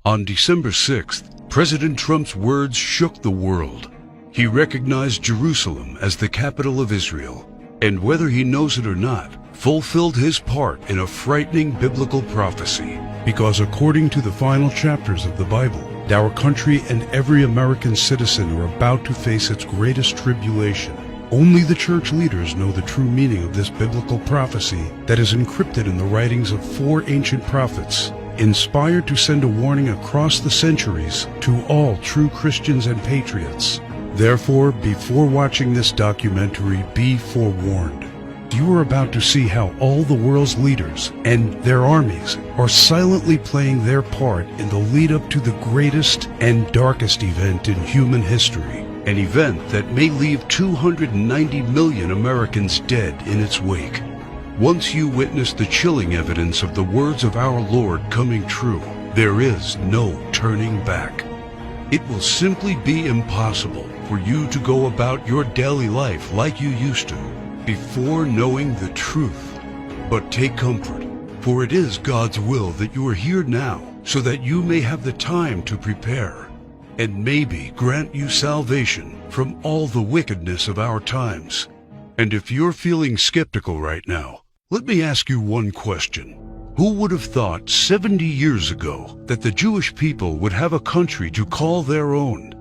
On December 6th, President Trump's words shook the world. He recognized Jerusalem as the capital of Israel, and whether he knows it or not, fulfilled his part in a frightening biblical prophecy. Because according to the final chapters of the Bible, our country and every American citizen are about to face its greatest tribulation. Only the church leaders know the true meaning of this biblical prophecy that is encrypted in the writings of 4 ancient prophets, inspired to send a warning across the centuries to all true Christians and patriots. Therefore, before watching this documentary, be forewarned. You are about to see how all the world's leaders and their armies are silently playing their part in the lead up to the greatest and darkest event in human history. An event that may leave 290 million Americans dead in its wake. Once you witness the chilling evidence of the words of our Lord coming true, there is no turning back. It will simply be impossible for you to go about your daily life like you used to before knowing the truth. But take comfort, for it is God's will that you are here now so that you may have the time to prepare and maybe grant you salvation from all the wickedness of our times. And if you're feeling skeptical right now, let me ask you one question. Who would have thought 70 years ago that the Jewish people would have a country to call their own?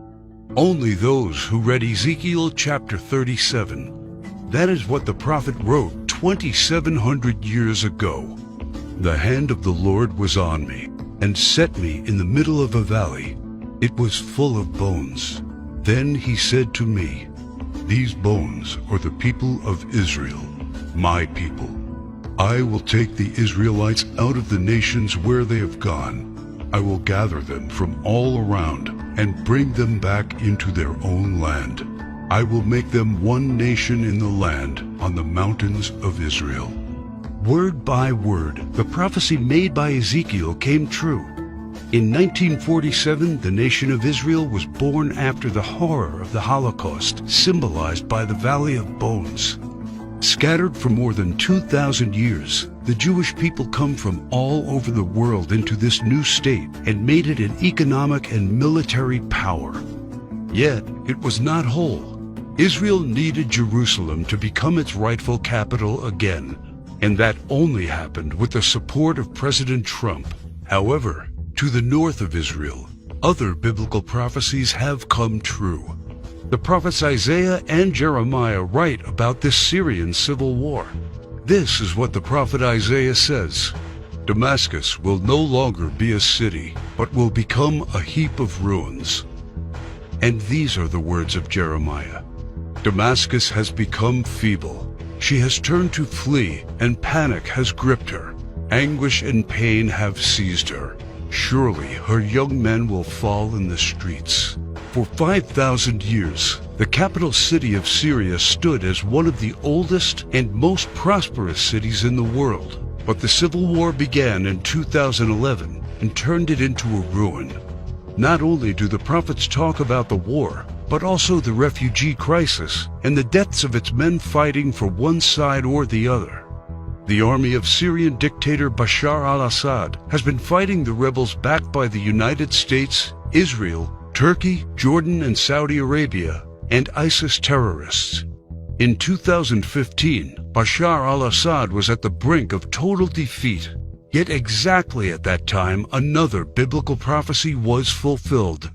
Only those who read Ezekiel chapter 37. That is what the prophet wrote 2,700 years ago. The hand of the Lord was on me and set me in the middle of a valley. It was full of bones. Then he said to me, "These bones are the people of Israel, my people. I will take the Israelites out of the nations where they have gone. I will gather them from all around and bring them back into their own land. I will make them one nation in the land on the mountains of Israel." Word by word, the prophecy made by Ezekiel came true. In 1947, the nation of Israel was born after the horror of the Holocaust, symbolized by the Valley of Bones. Scattered for more than 2,000 years, the Jewish people come from all over the world into this new state and made it an economic and military power. Yet, it was not whole. Israel needed Jerusalem to become its rightful capital again, and that only happened with the support of President Trump. However, to the north of Israel, other biblical prophecies have come true. The prophets Isaiah and Jeremiah write about this Syrian civil war. This is what the prophet Isaiah says: "Damascus will no longer be a city, but will become a heap of ruins." And these are the words of Jeremiah: "Damascus has become feeble. She has turned to flee, and panic has gripped her. Anguish and pain have seized her. Surely her young men will fall in the streets." For 5,000 years, the capital city of Syria stood as one of the oldest and most prosperous cities in the world. But the civil war began in 2011 and turned it into a ruin. Not only do the prophets talk about the war, but also the refugee crisis and the deaths of its men fighting for one side or the other. The army of Syrian dictator Bashar al-Assad has been fighting the rebels backed by the United States, Israel, Turkey, Jordan, and Saudi Arabia, and ISIS terrorists. In 2015, Bashar al-Assad was at the brink of total defeat. Yet exactly at that time, another biblical prophecy was fulfilled.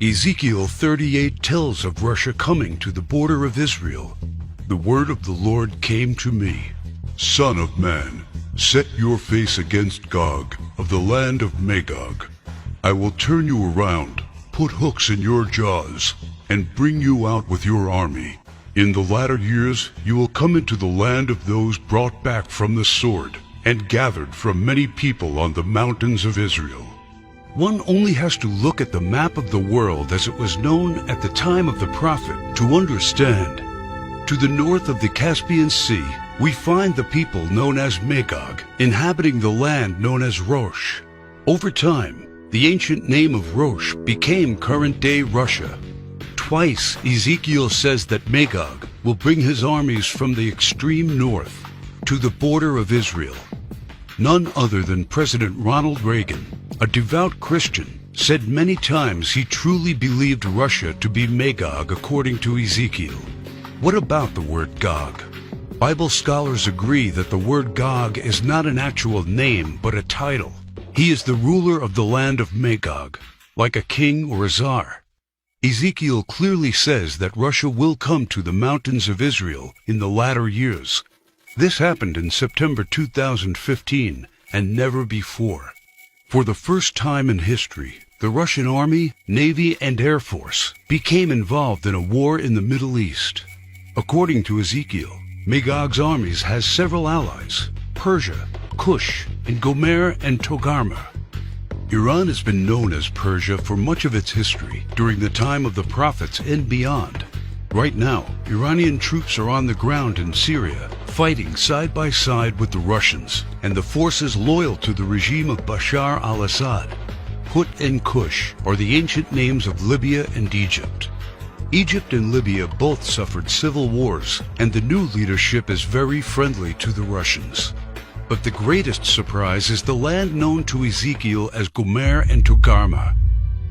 Ezekiel 38 tells of Russia coming to the border of Israel. The word of the Lord came to me: "Son of man, set your face against Gog of the land of Magog. I will turn you around, put hooks in your jaws, and bring you out with your army. In the latter years you will come into the land of those brought back from the sword, and gathered from many people on the mountains of Israel." One only has to look at the map of the world as it was known at the time of the prophet to understand. To the north of the Caspian Sea, we find the people known as Magog, inhabiting the land known as Rosh. Over time, the ancient name of Rosh became current-day Russia. Twice, Ezekiel says that Magog will bring his armies from the extreme north to the border of Israel. None other than President Ronald Reagan, a devout Christian, said many times he truly believed Russia to be Magog according to Ezekiel. What about the word Gog? Bible scholars agree that the word Gog is not an actual name but a title. He is the ruler of the land of Magog, like a king or a czar. Ezekiel clearly says that Russia will come to the mountains of Israel in the latter years. This happened in September 2015 and never before. For the first time in history, the Russian Army, Navy, and Air Force became involved in a war in the Middle East. According to Ezekiel, Magog's armies has several allies: Persia, Cush, and Gomer and Togarmah. Iran has been known as Persia for much of its history during the time of the prophets and beyond. Right now, Iranian troops are on the ground in Syria, fighting side by side with the Russians and the forces loyal to the regime of Bashar al-Assad. Put and Cush are the ancient names of Libya and Egypt. Egypt and Libya both suffered civil wars, and the new leadership is very friendly to the Russians. But the greatest surprise is the land known to Ezekiel as Gomer and Togarmah.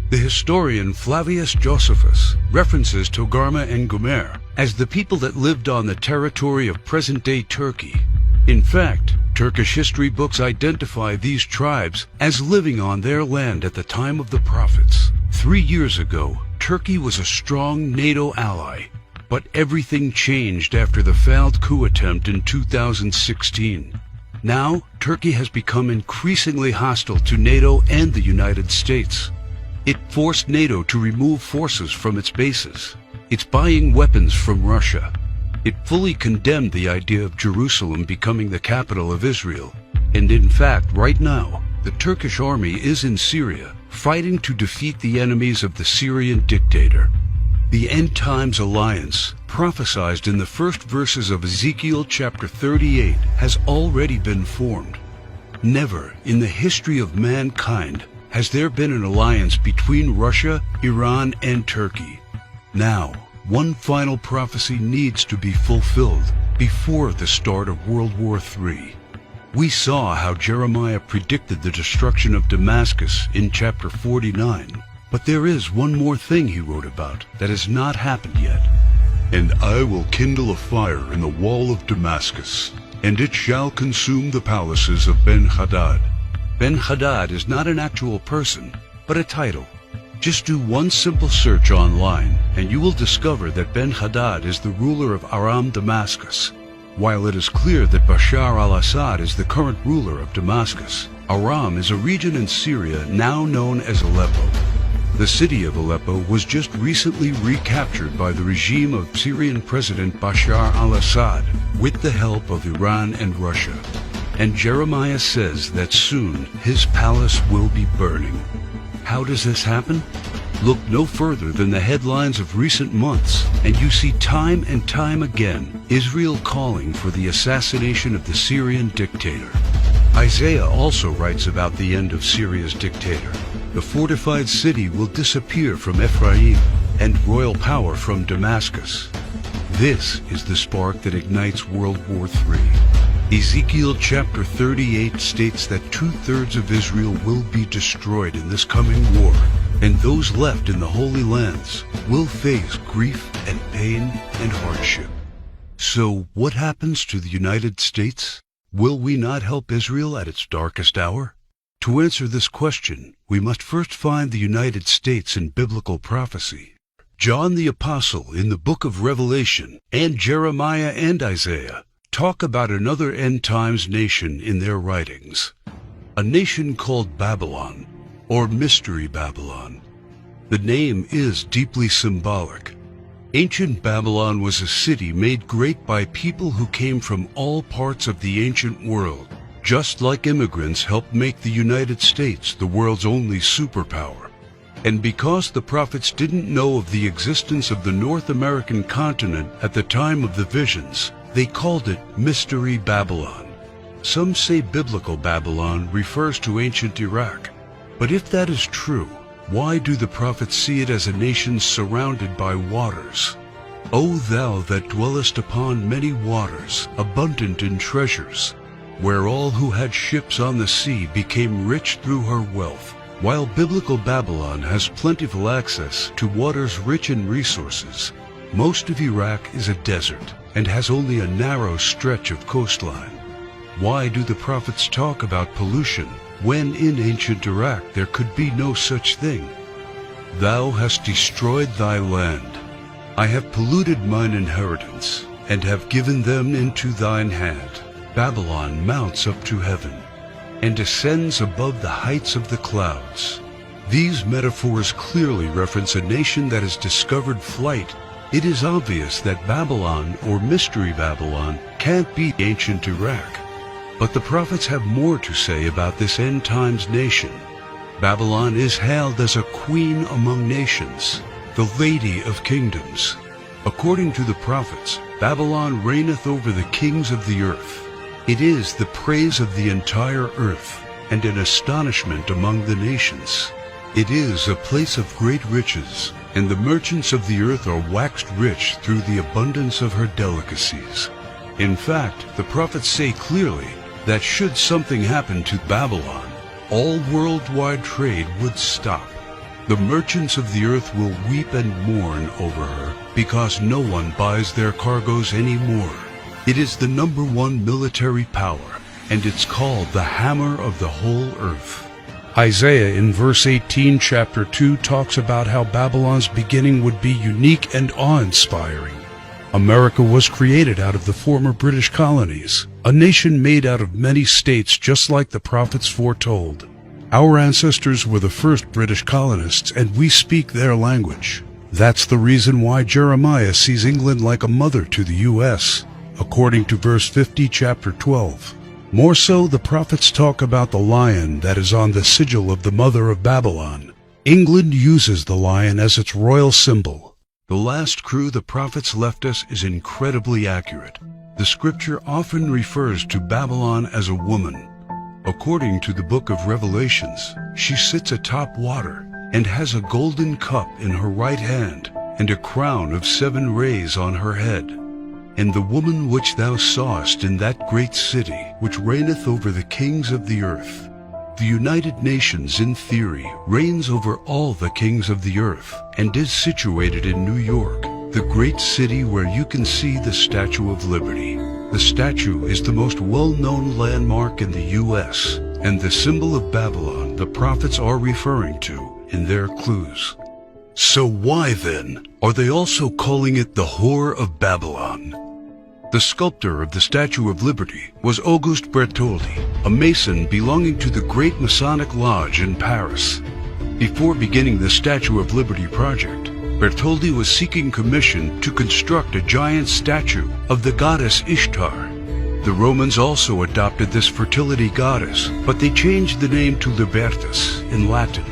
The historian Flavius Josephus references Togarmah and Gomer as the people that lived on the territory of present-day Turkey. In fact, Turkish history books identify these tribes as living on their land at the time of the prophets. 3 years ago, Turkey was a strong NATO ally, but everything changed after the failed coup attempt in 2016. Now, Turkey has become increasingly hostile to NATO and the United States. It forced NATO to remove forces from its bases. It's buying weapons from Russia. It fully condemned the idea of Jerusalem becoming the capital of Israel. And in fact, right now, the Turkish army is in Syria, fighting to defeat the enemies of the Syrian dictator. The End Times Alliance, prophesied in the first verses of Ezekiel chapter 38, has already been formed. Never in the history of mankind has there been an alliance between Russia, Iran, and Turkey. Now, one final prophecy needs to be fulfilled before the start of World War III. We saw how Jeremiah predicted the destruction of Damascus in chapter 49, but there is one more thing he wrote about that has not happened yet. And I will kindle a fire in the wall of Damascus, and it shall consume the palaces of Ben-Hadad. Ben-Hadad is not an actual person, but a title. Just do one simple search online, and you will discover that Ben-Hadad is the ruler of Aram Damascus. While it is clear that Bashar al-Assad is the current ruler of Damascus, Aram is a region in Syria now known as Aleppo. The city of Aleppo was just recently recaptured by the regime of Syrian President Bashar al-Assad with the help of Iran and Russia. And Jeremiah says that soon his palace will be burning. How does this happen? Look no further than the headlines of recent months, and you see time and time again Israel calling for the assassination of the Syrian dictator. Isaiah also writes about the end of Syria's dictator. The fortified city will disappear from Ephraim, and royal power from Damascus. This is the spark that ignites World War III. Ezekiel chapter 38 states that 2/3 of Israel will be destroyed in this coming war, and those left in the Holy Lands will face grief and pain and hardship. So what happens to the United States? Will we not help Israel at its darkest hour? To answer this question, we must first find the United States in biblical prophecy. John the Apostle in the book of Revelation and Jeremiah and Isaiah talk about another end times nation in their writings, a nation called Babylon, or Mystery Babylon. The name is deeply symbolic. Ancient Babylon was a city made great by people who came from all parts of the ancient world, just like immigrants helped make the United States the world's only superpower. And because the prophets didn't know of the existence of the North American continent at the time of the visions, they called it Mystery Babylon. Some say biblical Babylon refers to ancient Iraq. But if that is true, why do the prophets see it as a nation surrounded by waters? O thou that dwellest upon many waters, abundant in treasures, where all who had ships on the sea became rich through her wealth, While biblical Babylon has plentiful access to waters rich in resources, most of Iraq is a desert and has only a narrow stretch of coastline. Why do the prophets talk about pollution when in ancient Iraq there could be no such thing? Thou hast destroyed thy land. I have polluted mine inheritance, and have given them into thine hand. Babylon mounts up to heaven, and ascends above the heights of the clouds. These metaphors clearly reference a nation that has discovered flight. It is obvious that Babylon, or Mystery Babylon, can't be ancient Iraq. But the prophets have more to say about this end times nation. Babylon is hailed as a queen among nations, the lady of kingdoms. According to the prophets, Babylon reigneth over the kings of the earth. It is the praise of the entire earth, and an astonishment among the nations. It is a place of great riches, and the merchants of the earth are waxed rich through the abundance of her delicacies. In fact, the prophets say clearly that should something happen to Babylon, all worldwide trade would stop. The merchants of the earth will weep and mourn over her, because no one buys their cargoes anymore. It is the #1 military power, and it's called the hammer of the whole earth. Isaiah in verse 18, chapter 2, talks about how Babylon's beginning would be unique and awe-inspiring. America was created out of the former British colonies, a nation made out of many states just like the prophets foretold. Our ancestors were the first British colonists, and we speak their language. That's the reason why Jeremiah sees England like a mother to the U.S., according to verse 50, chapter 12. More so, the prophets talk about the lion that is on the sigil of the mother of Babylon. England uses the lion as its royal symbol. The last crew the prophets left us is incredibly accurate. The scripture often refers to Babylon as a woman. According to the book of Revelations, she sits atop water and has a golden cup in her right hand and a crown of 7 rays on her head. And the woman which thou sawest in that great city, which reigneth over the kings of the earth. The United Nations, in theory, reigns over all the kings of the earth and is situated in New York, the great city where you can see the Statue of Liberty. The statue is the most well-known landmark in the U.S. and the symbol of Babylon the prophets are referring to in their clues. So why, then, are they also calling it the Whore of Babylon? The sculptor of the Statue of Liberty was Auguste Bertholdi, a Mason belonging to the Great Masonic Lodge in Paris. Before beginning the Statue of Liberty project, Bertholdi was seeking commission to construct a giant statue of the goddess Ishtar. The Romans also adopted this fertility goddess, but they changed the name to Libertas in Latin,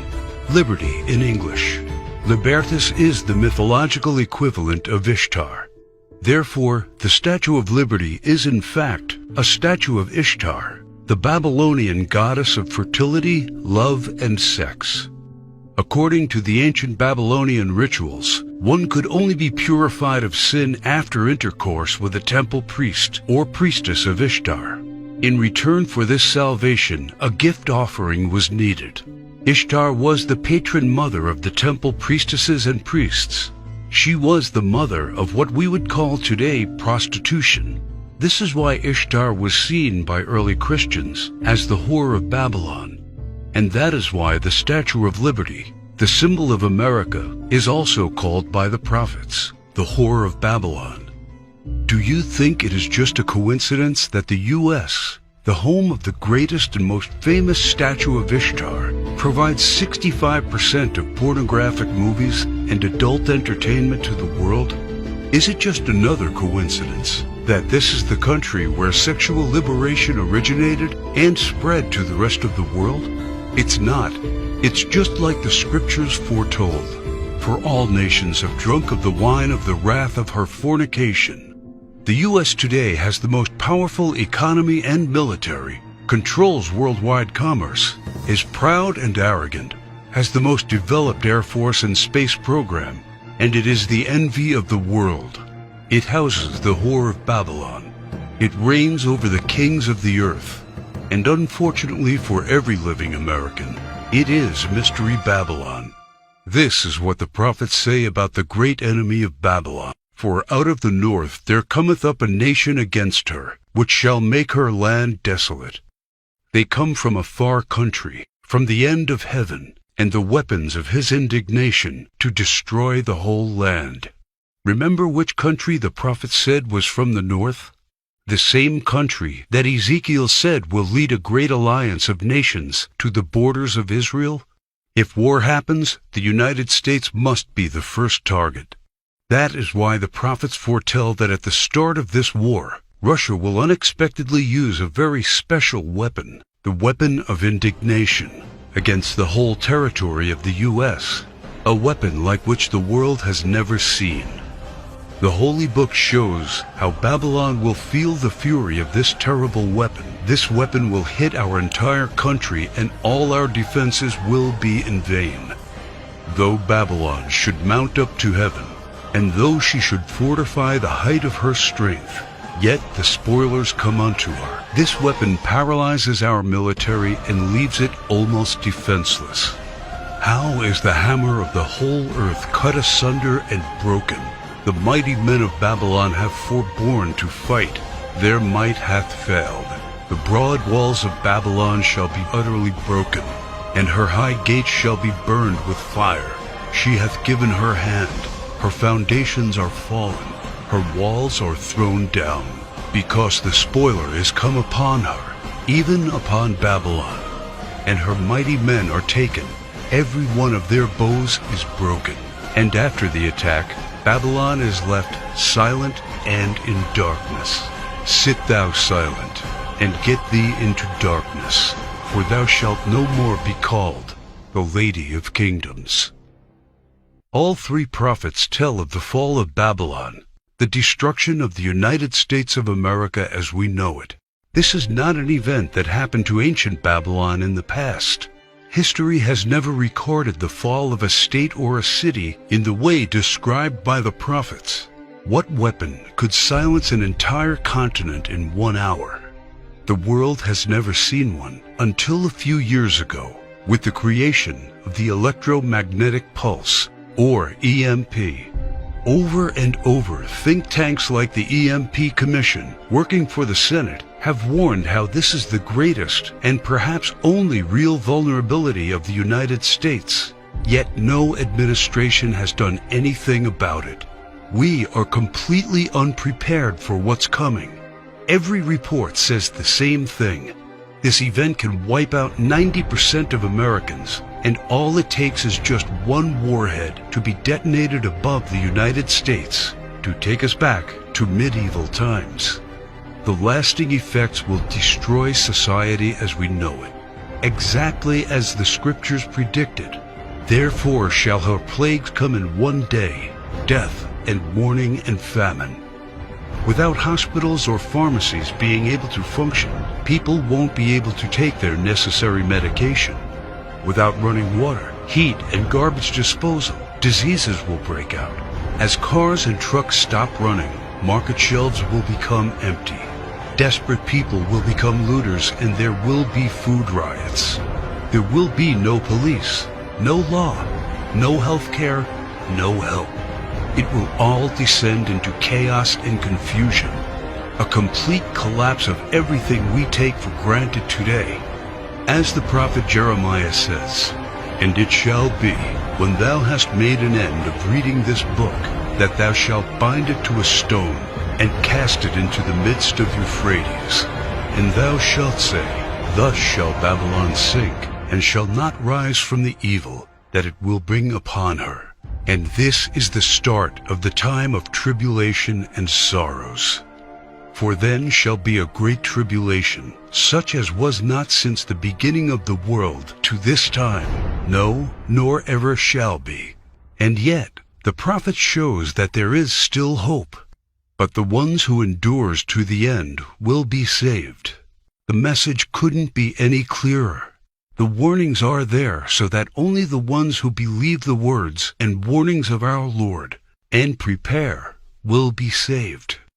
liberty in English. Libertas is the mythological equivalent of Ishtar. Therefore, the Statue of Liberty is in fact a statue of Ishtar, the Babylonian goddess of fertility, love, and sex. According to the ancient Babylonian rituals, one could only be purified of sin after intercourse with a temple priest or priestess of Ishtar. In return for this salvation, a gift offering was needed. Ishtar was the patron mother of the temple priestesses and priests. She was the mother of what we would call today prostitution. This is why Ishtar was seen by early Christians as the Whore of Babylon. And that is why the Statue of Liberty, the symbol of America, is also called by the prophets the Whore of Babylon. Do you think it is just a coincidence that the U.S., the home of the greatest and most famous statue of Ishtar, provides 65% of pornographic movies and adult entertainment to the world? Is it just another coincidence that this is the country where sexual liberation originated and spread to the rest of the world? It's not. It's just like the scriptures foretold. For all nations have drunk of the wine of the wrath of her fornication. The U.S. today has the most powerful economy and military, controls worldwide commerce, is proud and arrogant, has the most developed Air Force and space program, and it is the envy of the world. It houses the Whore of Babylon. It reigns over the kings of the earth. And unfortunately for every living American, It is Mystery Babylon. This is what the prophets say about the great enemy of Babylon. For out of the north there cometh up a nation against her, which shall make her land desolate. They come from a far country, from the end of heaven, and the weapons of his indignation to destroy the whole land. Remember which country the prophet said was from the north? The same country that Ezekiel said will lead a great alliance of nations to the borders of Israel? If war happens, the United States must be the first target. That is why the prophets foretell that at the start of this war, Russia will unexpectedly use a very special weapon, the weapon of indignation, against the whole territory of the U.S., a weapon like which the world has never seen. The Holy Book shows how Babylon will feel the fury of this terrible weapon. This weapon will hit our entire country, and all our defenses will be in vain. Though Babylon should mount up to heaven, and though she should fortify the height of her strength, yet the spoilers come unto her. This weapon paralyzes our military and leaves it almost defenseless. How is the hammer of the whole earth cut asunder and broken? The mighty men of Babylon have forborne to fight. Their might hath failed. The broad walls of Babylon shall be utterly broken, and her high gates shall be burned with fire. She hath given her hand. Her foundations are fallen, her walls are thrown down, because the spoiler is come upon her, even upon Babylon. And her mighty men are taken, every one of their bows is broken. And after the attack, Babylon is left silent and in darkness. Sit thou silent, and get thee into darkness, for thou shalt no more be called the Lady of Kingdoms. All three prophets tell of the fall of Babylon, the destruction of the United States of America as we know it. This is not an event that happened to ancient Babylon in the past. History has never recorded the fall of a state or a city in the way described by the prophets. What weapon could silence an entire continent in 1 hour? The world has never seen one until a few years ago, with the creation of the electromagnetic pulse, or EMP. Over and over, think tanks like the EMP Commission, working for the Senate, have warned how this is the greatest and perhaps only real vulnerability of the United States. Yet no administration has done anything about it. We are completely unprepared for what's coming. Every report says the same thing. This event can wipe out 90% of Americans, and all it takes is just one warhead to be detonated above the United States to take us back to medieval times. The lasting effects will destroy society as we know it, exactly as the scriptures predicted. Therefore shall her plagues come in one day, death and mourning and famine. Without hospitals or pharmacies being able to function, people won't be able to take their necessary medication. Without running water, heat, and garbage disposal, diseases will break out. As cars and trucks stop running, market shelves will become empty. Desperate people will become looters, and there will be food riots. There will be no police, no law, no health care, no help. It will all descend into chaos and confusion, a complete collapse of everything we take for granted today. As the prophet Jeremiah says, "And it shall be, when thou hast made an end of reading this book, that thou shalt bind it to a stone, and cast it into the midst of Euphrates. And thou shalt say, Thus shall Babylon sink, and shall not rise from the evil that it will bring upon her. And this is the start of the time of tribulation and sorrows. For then shall be a great tribulation, such as was not since the beginning of the world to this time, no, nor ever shall be." And yet, the prophet shows that there is still hope. But the ones who endures to the end will be saved. The message couldn't be any clearer. The warnings are there so that only the ones who believe the words and warnings of our Lord and prepare will be saved.